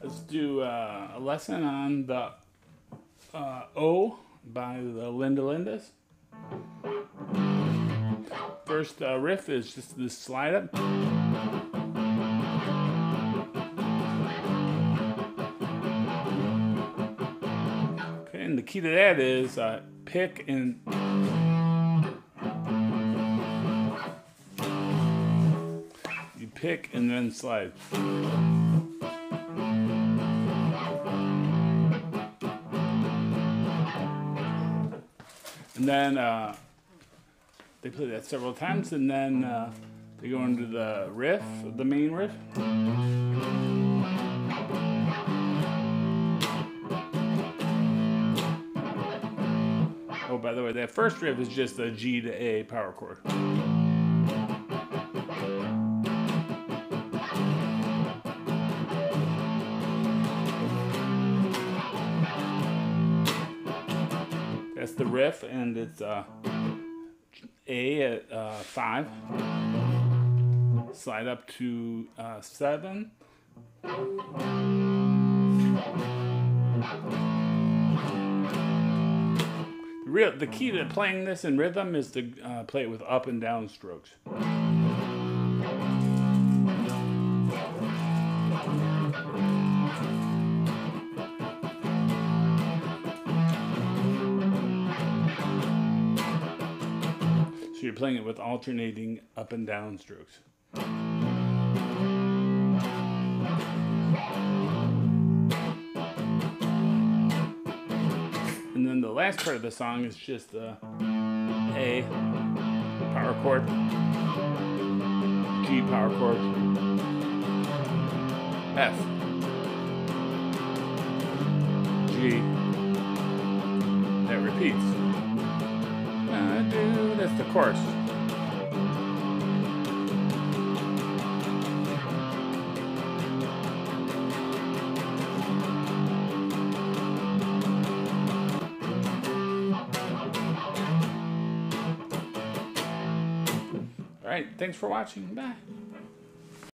Let's do a lesson on the O by the Linda Lindas. First riff is just this slide up. Okay, and the key to that is pick and you pick and then slide. And then they play that several times, and then they go into the riff, the main riff. Oh, by the way, that first riff is just a G to A power chord. That's the riff, and it's A at 5. Slide up to 7. The key to playing this in rhythm is to play it with up and down strokes. So you're playing it with alternating up and down strokes. And then the last part of the song is just the A power chord, G power chord, F, G. That repeats. That's the chorus. All right, thanks for watching. Bye.